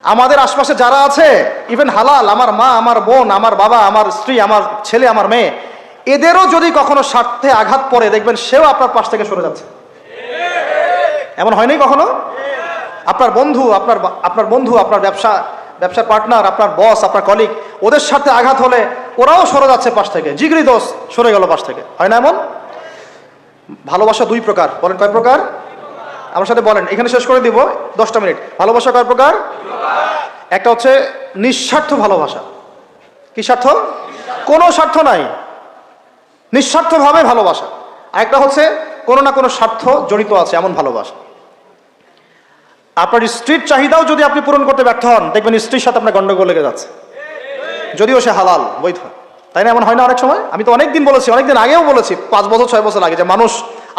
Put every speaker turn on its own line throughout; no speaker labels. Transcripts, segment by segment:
আমাদের আশপাশে যারা আছে, ইভেন হালাল, আমার মা, আমার বোন, আমার বাবা, আমার স্ত্রী, আমার ছেলে, আমার মেয়ে, এদেরও যদি কখনো স্বার্থে আঘাত পড়ে, দেখবেন সেও আপনার পাশ থেকে সরে যাচ্ছে। এমন হয়নি কখনো? আপনার বন্ধু, আপনার ব্যবসার পার্টনার, আপনার বস, আপনার কলিগ, ওদের সাথে আঘাত হলে ওরাও সরে যাচ্ছে পাশ থেকে, জিগরি দোষ সরে গেল পাশ থেকে, হয় না এমন? ভালোবাসা দুই প্রকার, বলেন কয় প্রকার? আমার সাথে বলেন, এখানে শেষ করে দিব 10টা মিনিট। ভালোবাসা কয় প্রকার? একটা হচ্ছে নিঃস্বার্থ ভালোবাসা। কি স্বার্থ? কোনো স্বার্থ নাই, নিঃস্বার্থভাবে ভালোবাসা। আরেকটা হচ্ছে কোনো না কোনো স্বার্থ জড়িত আছে এমন ভালোবাসা। আপনার স্ত্রীর চাহিদাও যদি আপনি পূরণ করতে ব্যর্থ হন, দেখবেন স্ত্রীর সাথে আপনার গন্ডগোল লেগে যাচ্ছে, যদিও সে হালাল, বৈধ। তাই না? এমন হয় না অনেক সময়? আমি তো অনেকদিন বলেছি, অনেকদিন আগেও বলেছি, 5 বছর 6 বছর আগে, যে মানুষ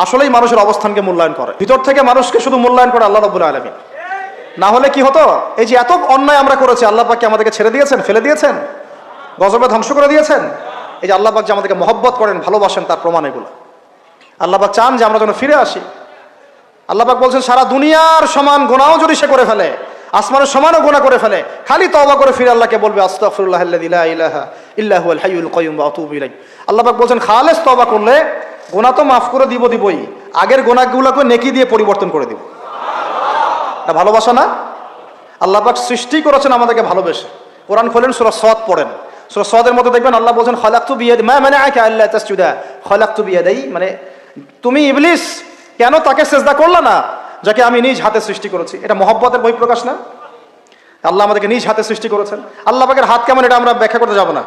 আসলেই মানুষের অবস্থানকে মূল্যায়ন করে, ভিতর থেকে মানুষকে শুধু মূল্যায়ন করে আল্লাহ রাব্বুল আলামিন। না হলে কি হতো? এই যে এত অন্যায় আমরা করেছি, আল্লাহ পাক কি আমাদেরকে ছেড়ে দিয়েছেন, ফেলে দিয়েছেন, গজবে ধ্বংস করে দিয়েছেন? এই যে আল্লাহ পাক যে আমাদেরকে মহব্বত করেন, ভালোবাসেন, তার প্রমাণ এগুলো। আল্লাহ পাক চান যে আমরা যেন ফিরে আসি। আল্লাহ পাক বলছেন, সারা দুনিয়ার সমান গুনাহও যদি সে করে ফেলে, আসমানের সমানও গুনাহ করে ফেলে, খালি তওবা করে ফিরে আল্লাহকে বলবে, আস্তাগফিরুল্লাহাল্লাযী লা ইলাহা ইল্লা হুয়াল হাইয়ুল কাইয়্যুম ওয়া আতুবু ইলাইহি। আল্লাহ পাক বলছেন, খালেস তওবা করলে গুনাহ তো মাফ করে দিবই, আগের গুনাহগুলোকে নেকি দিয়ে পরিবর্তন করে দিব। এটা ভালোবাসা না? আল্লাহ পাক সৃষ্টি করেছেন আমাদেরকে ভালোবেসে। কোরআন খোলেন, সূরা সাদ পড়েন, সূরা সাদের মধ্যে দেখবেন আল্লাহ বলছেন, খালাকতু বিয়াদি মা মানাআকা আল্লা তাসজুদা খালাকতু বিয়াদি, মানে তুমি ইবলিস কেন তাকে সিজদা করলে না যাকে আমি নিজ হাতে সৃষ্টি করেছি? এটা মহব্বতের বহিঃপ্রকাশ না? আল্লাহ আমাদেরকে নিজ হাতে সৃষ্টি করেছেন। আল্লাহ পাকের হাত কেমন এটা আমরা ব্যাখ্যা করতে যাব না,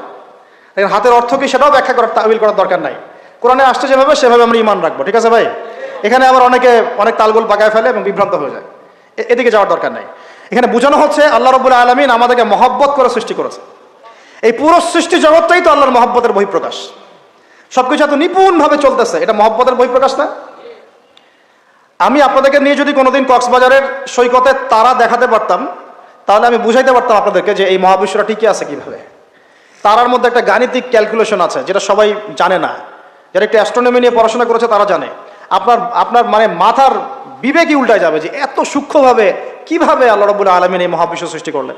হাতের অর্থ কি সেটাও ব্যাখ্যা করার, তাওয়িল করার দরকার নাই। কোরআনে আসছে যেভাবে সেভাবে আমরা ঈমান রাখবো, ঠিক আছে ভাই? এখানে আবার অনেকে অনেক তালগোল পাকায় ফেলে এবং বিভ্রান্ত হয়ে যায়, এদিকে যাওয়ার দরকার নাই। এখানে বোঝানো হচ্ছে আল্লাহ রাব্বুল আলামিন আমাদেরকে মহব্বত করে সৃষ্টি করেছে। এই পুরো সৃষ্টি জগৎটাই তো আল্লাহর মহব্বতের বহিঃপ্রকাশ। সবকিছু এত নিপুণভাবে চলতেছে, এটা মহব্বতের বহিঃপ্রকাশ না? আমি আপনাদেরকে নিয়ে যদি কোনোদিন কক্সবাজারের সৈকতে তারা দেখাতে পারতাম, তাহলে আমি বুঝাইতে পারতাম আপনাদেরকে যে এই মহাবিশ্বটা টিকে আছে কিভাবে। তারার মধ্যে একটা গাণিতিক ক্যালকুলেশন আছে যেটা সবাই জানে না। যারা একটু অ্যাস্ট্রোনমি নিয়ে পড়াশোনা করেছে তারা জানে। আপনার মানে মাথার বিবেকই উল্টায় যাবে যে এত সূক্ষ্মভাবে কিভাবে আল্লাহ রাব্বুল আলামিন এই মহাবিশ্ব সৃষ্টি করলেন।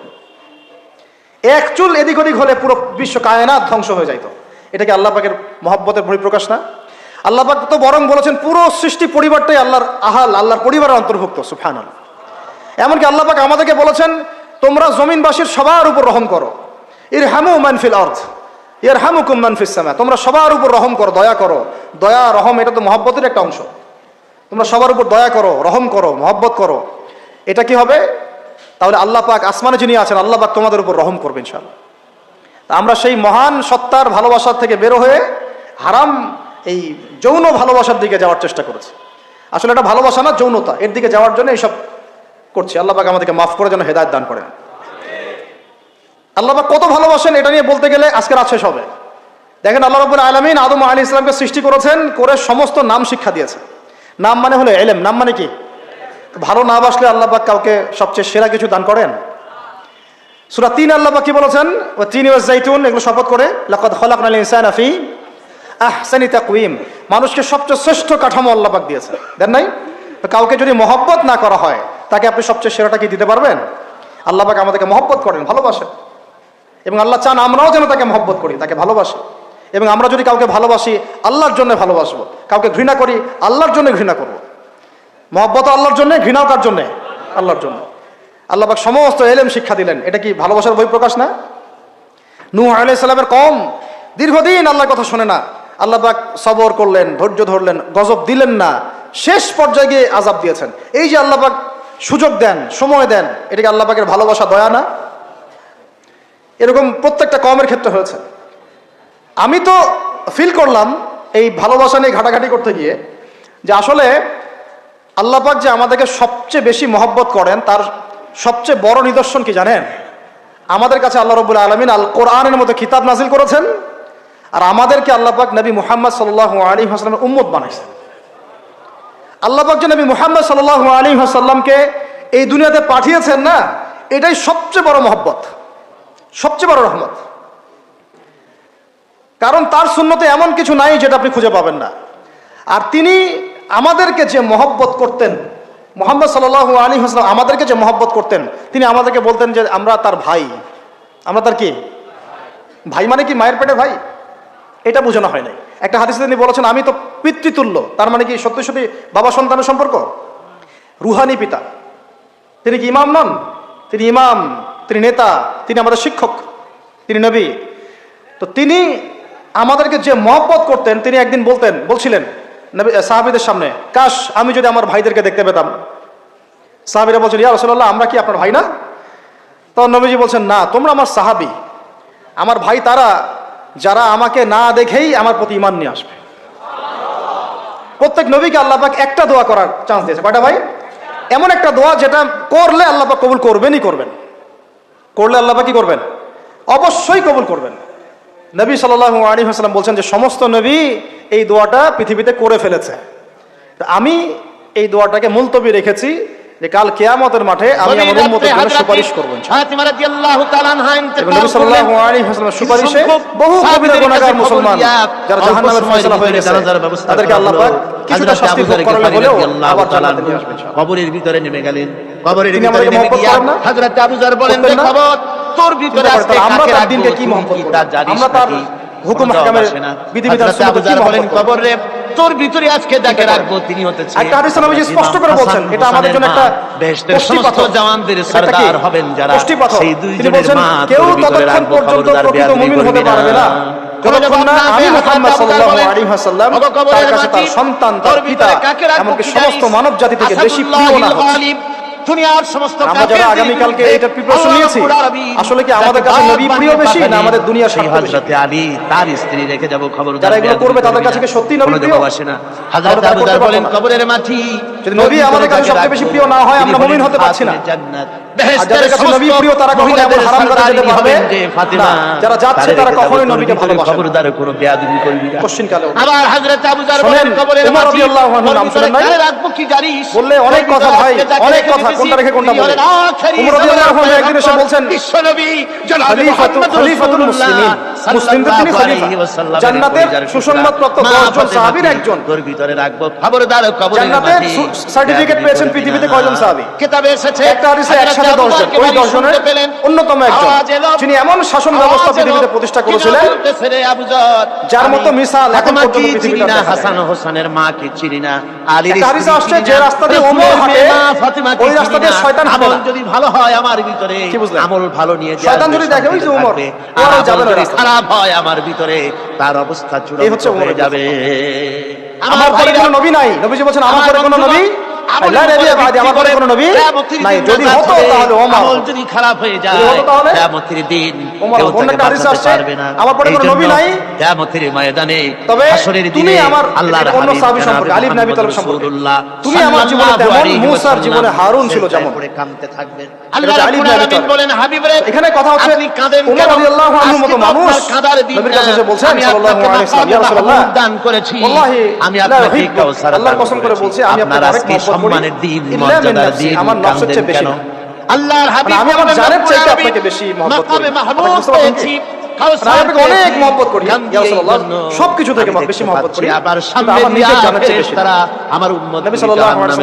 এক চুল এদিক ওদিক হলে পুরো বিশ্ব কায়নাত ধ্বংস হয়ে যাইতো। এটা কি আল্লাহ পাকের মহব্বতের বহিঃপ্রকাশ না? আল্লাহ পাক তো বরং বলেছেন পুরো সৃষ্টি পরিবারটাই আল্লাহর আল্লাহর পরিবারের অন্তর্ভুক্ত, সুবহানাল্লাহ। এমনকি আল্লাহ পাক আমাদেরকে বলেছেন, তোমরা জমিনবাসীর সবার উপর রহম করো, ইরহামু মান ফিল আরদ ইয়ারহামুকুম মান ফিস সামা। তোমরা সবার উপর রহম করো, দয়া করো। দয়া, রহম, এটা তো মহব্বতের একটা অংশ। তোমরা সবার উপর দয়া করো, রহম করো, মহব্বত করো। এটা কি হবে? তাহলে আল্লাহ পাক আসমানে যিনি আছেন, আল্লাহ পাক তোমাদের উপর রহম করবে ইনশাআল্লাহ। আমরা সেই মহান সত্তার ভালোবাসার থেকে বের হয়ে হারাম এই যৌন ভালোবাসার দিকে যাওয়ার চেষ্টা করেছি। আসলে এটা ভালোবাসা না, যৌনতা, এর দিকে যাওয়ার জন্য এইসব করছি। আল্লাহ পাক আমাদেরকে মাফ করে যেন হেদায়েত দান করেন। আল্লাহ পাক কত ভালোবাসেন এটা নিয়ে বলতে গেলে আজকে রাত শেষ হবে। দেখেন, আল্লাহ রাব্বুল আলামিন আদম আলাইহিস সালামকে সৃষ্টি করেছেন, করে সমস্ত নাম শিক্ষা দিয়েছেন। নাম মানে হলো ইলম। নাম মানে কি? ভালো না বাসলে আল্লাহ পাক কাউকে সবচেয়ে সেরা কিছু দান করেন? সূরা ৩ আল্লাহ পাক কি বলেছেন? ওয়া তিন ওয়াজ জাইতুন, এগুলো শপথ করে, লাকাদ খালাকনাল ইনসানা ফি আহসানি তাকওয়িম। মানুষকে সবচেয়ে শ্রেষ্ঠ কাঠামো আল্লাহ পাক দিয়েছেন, দেন নাই? তো কাউকে যদি মহব্বত না করা হয়, তাকে আপনি সবচেয়ে সেরাটা কি দিতে পারবেন? আল্লাহ পাক আমাদেরকে মহব্বত করেন, ভালোবাসেন, এবং আল্লাহ চান আমরাও যেন তাকে মহব্বত করি, তাকে ভালোবাসি। এবং আমরা যদি কাউকে ভালোবাসি, আল্লাহর জন্য ভালোবাসবো। কাউকে ঘৃণা করি, আল্লাহর জন্য ঘৃণা করবো। মহব্বত আল্লাহর জন্য, ঘৃণাও কার জন্য? আল্লাহর জন্য। আল্লাহ পাক সমস্ত ইলম শিক্ষা দিলেন, এটা কি ভালোবাসার বহিঃপ্রকাশ না? নূহ আলাইহিস সালামের কওম দীর্ঘদিন আল্লাহর কথা শুনে না, আল্লাহ পাক সবর করলেন, ধৈর্য ধরলেন, গজব দিলেন না, শেষ পর্যায়ে গিয়ে আযাব দিয়েছেন। এই যে আল্লাহ পাক সুযোগ দেন, সময় দেন, এটা কি আল্লাহ পাকের ভালোবাসা, দয়া না? এরকম প্রত্যেকটা কওমের ক্ষেত্রে হয়েছে। আমি তো ফিল করলাম এই ভালোবাসা নিয়ে ঘাটাঘাটি করতে গিয়ে, যে আসলে আল্লাহ পাক যে আমাদেরকে সবচেয়ে বেশি মহব্বত করেন, তার সবচেয়ে বড় নিদর্শন কি জানেন? আমাদের কাছে আল্লাহ রাব্বুল আলামিন আল কোরআনের মতো কিতাব নাজিল করেছেন, আর আমাদেরকে আল্লাহ পাক নবী মুহাম্মদ সাল্লাল্লাহু আলাইহি ওয়াসাল্লামের উম্মত বানাইছেন। আল্লাহ পাক যে নবী মুহাম্মদ সাল্লাল্লাহু আলাইহি ওয়াসাল্লামকে এই দুনিয়াতে পাঠিয়েছেন না, এটাই সবচেয়ে বড় মহব্বত, সবচেয়ে বড় রহমত। কারণ তার সুন্নতে এমন কিছু নাই যেটা আপনি খুঁজে পাবেন না। আর তিনি আমাদেরকে যে মহব্বত করতেন, মুহাম্মদ সাল্লাল্লাহু আলাইহি ওয়াসাল্লাম আমাদেরকে যে মহব্বত করতেন, তিনি আমাদেরকে বলতেন যে আমরা তার ভাই। আমরা তার কি ভাই? মানে কি মায়ের পেটে ভাই? এটা বোঝানো হয় নাই। একটা হাদিসে তিনি বলেছেন আমি তো পিতৃতুল্য। তার মানে কি সত্যি সত্যি বাবা সন্তানের সম্পর্ক? রুহানি পিতা। তিনি কি ইমাম নন? তিনি ইমাম, তিনি নেতা, তিনি আমাদের শিক্ষক, তিনি নবী। তো তিনি আমাদেরকে যে মহব্বত করতেন, তিনি একদিন বলছিলেন সাহাবীদের সামনে, কাশ আমি যদি আমার ভাইদেরকে দেখতে পেতাম। সাহাবীরা বলছেন, ইয়া রাসূলুল্লাহ, আমরা কি আপনার ভাই না? তখন নবীজি বলছেন, না, তোমরা আমার সাহাবী। আমার ভাই তারা যারা আমাকে না দেখেই আমার প্রতি ঈমান নিয়ে আসবে। প্রত্যেক নবীকে আল্লাহ পাক একটা দোয়া করার চান্স দিয়েছে। কয়টা ভাই? এমন একটা দোয়া যেটা করলে আল্লাহ পাক কবুল করবেনই করবেন। করলে আল্লাহ পাক কি করবেন? অবশ্যই কবুল করবেন। নবী সাল্লাল্লাহু আলাইহি ওয়াসাল্লাম বলছেন যে সমস্ত নবী এই দোয়াটা পৃথিবীতে করে ফেলেছে। আমি এই দোয়াটাকে মুলতবি রেখেছি যে কাল কিয়ামতের মাঠে আমি আমার উম্মতের জন্য সুপারিশ করব ইনশাআল্লাহ। নবী সাল্লাল্লাহু আলাইহি ওয়াসাল্লামের সুপারিশে বহু কবিরা গুনাহগার মুসলমান যারা জাহান্নামের ফয়সালা হয়ে গেছে তাদেরকে আল্লাহ পাক কিছুটা শাস্তি ভোগ করালে বলেও আবার জান্নাতে নিয়ে আসবেন ইনশাআল্লাহ।
কবরের ভিতরে নেমে গেলেন, কবরের ভিতরে নেমে গিয়া হযরত আবু যর বলেন যে খবর তোর ভিতরে আজকে
আমরা তার দিনকে কি মহব্বত করি? আমরা তার হুকুম হাকামের বিধিবিধান সুন্নাত কি মহব্বত করি?
কবরে তোর ভিতরে আজকে যাকে রাখবো তিনি হতেছেন
একটা হাদিসে নবী স্পষ্ট করে বলছেন, এটা আমাদের জন্য একটা
বেহেশতের সমস্ত জাওয়ানদের সরদার হবেন যারা, সেই দুইজনের মা
কেউ
তোর ভিতরে
ততক্ষণ
রাখবো,
পর্যন্ত
খবরদার
প্রকৃত
বেয়াদবি
মুমিন হতে
করবি
পারবে না
না।
যতক্ষণ না আমি মুহাম্মদ সাল্লাল্লাহু আলাইহি ওয়াসাল্লাম তার কাছে তার সন্তান, তার পিতা, এমনকি সমস্ত মানব জাতি থেকে বেশি প্রিয় না হচ্ছে।
দুনিয়ার সমস্ত
আমরা যারা আগামীকালকে এটা প্রিপারেশন নিয়েছি, আসলে কি আমাদের কাছে নবী প্রিয় বেশি না আমাদের দুনিয়ার স্বার্থ বেশি?
হযরত আলী তার স্ত্রী রেখে যাব, খবরদার
যারা এগুলো করবে তাদের কাছে কি সত্যি নবী প্রিয়?
না। হযরত আবু যর বলেন কবরের মাটি
যদি নবী আমাদের কাছে সবচেয়ে বেশি প্রিয় না হয় আমরা মুমিন হতে পারছি না। আর যাদের কাছে নবী প্রিয় তারা কখনো এমন হারাম কাজে যেতে পারবে না। যারা যাচ্ছে তারা কখনোই নবীকে ভালোবাসে না।
খবরদার কোনো বেয়াদবি করবি না।
কোশ্চেন কালেও
আবার হযরত আবু যর বলেন কবরের
উমর
মাটি
রাদিয়াল্লাহু আনহু নাম শুনেন নাই?
রাখবো কি জানিস?
বললে অনেক কথা ভাই, অনেক কথা, কোনটা রেখে কোনটা বলে। উমর রাদিয়াল্লাহু আনহু একদিন এসে বলছেন
বিশ্বনবী জনাব
খলিফাতুল মুসলিমিন, মুসলিমদের তিনি খলিফা, জান্নাতের সুসংবাদপ্রাপ্ত 10 জন সাহাবীর একজন।
তোর ভিতরে রাখবো, খবরদার কবরের
জান্নাতের
মাটি
সার্টিফিকেট পেয়েছেন পৃথিবীতে কয়জন সাহাবী?
কিতাবে এসেছে
একটা হাদিসে একসাথে 10 জন, ওই 10 জনের অন্যতম একজন যিনি এমন শাসন ব্যবস্থা পৃথিবীতে প্রতিষ্ঠা করেছিলেন যার মতো মিসাল এখন পর্যন্ত পৃথিবীতে দেখা যায়।
হাসান ও হোসেনের মা কি চিনি না, আলীর
একটা হাদিসে আসছে যে রাস্তা দিয়ে ওমর হাঁটে ওই রাস্তা দিয়ে শয়তান হাঁটে না।
যদি ভালো হয় আমার ভিতরে
কি বুঝলেন?
আমল ভালো নিয়ে যায়,
শয়তান যদি দেখে ওই যে ওমর,
আর
ওরা যাবে না
যদি
রাস্তায়।
খারাপ হয় আমার ভিতরে তার অবস্থা
এই
চূড়ান্ত
হচ্ছে ওমরের
হয়ে যাবে।
আমার পরে কোনো নবী নাই। নবীজি বলেছেন আমার পরে কোনো নবী লা নবী বাদে, আমার পরে কোনো নবী নাই। যদি হতো তাহলে ওমর,
আমল যদি খারাপ হয়ে যায়
যদি হতো তাহলে
কিয়ামতের দিন
ওমর।
কেউ
অন্য
তাকে
একটা হাদিসে
বাঁচাতে
আসছে
পারবে না।
আমার পরে কোনো নবী নাই।
কিয়ামতের ময়দানে
তবে
হাসরের
তুমি
দিনে
আমার
আল্লাহর
অন্য
হাবিব
সাহাবী
জনাবে
সম্পর্কে, আলী ইবনে আবি তালিব সম্পর্কে,
রাসূলুল্লাহ
তুমি আমার জীবনে তেমন, মূসার জীবনে হারুন ছিল যেমন।
পড়ে কাঁদতে থাকবেন।
এটা আলী ইবনে আবি তালিব
বলেন হাবিবরে,
এখানে কথা হচ্ছে
আপনি কাঁদেন
উমর
কেন?
রাদিয়াল্লাহু আনহু মতো
আজকে তো
মানুষ
আপনার কাঁদার দিন
নবীর
না।
কাছে এসে বলছেন
আমি
সাল্লাল্লাহু
আপনাকে
আলাইহি ওয়াসাল্লাম, ইয়া রাসূলুল্লাহ
দান করেছি,
ওয়াল্লাহি
আমি
লা
আপনাকে
উহিব্বু,
কাউসার
আল্লাহর
দান
কসম করে বলছি আমি
আপনার
আপনাকে অনেক
আজকে
মহব্বত করি,
সম্মানের দিন,
ইল্লা মিন
মর্যাদার
নাফসি,
দিন,
আমার নফসের চেয়ে বেশি না।
আল্লাহর হাবিব
আমি আমার
বলেন,
জানের
রব্বুল
চাইতে
আলামিন
আপনাকে বেশি মহব্বত করি।
মাকামে মাহমুদ
আপনি বুঝতে পারছেন কি?
পেয়েছি,
আমি
কাউসার
আপনাকে অনেক
পেয়েছি,
মহব্বত করি
গান
ইয়া
দিয়ে
রাসূলুল্লাহ,
জন্য
সবকিছু থেকে
আমি
বেশি
দেখতে
মহব্বত করি,
পাচ্ছি, আবার
কিন্তু
সামনে
আমার নিজের
দিয়া
জানের চেয়ে বেশি না।
ফেরেশতারা আমার উম্মত
নবী সাল্লাল্লাহু আলাইহি ওয়াসাল্লাম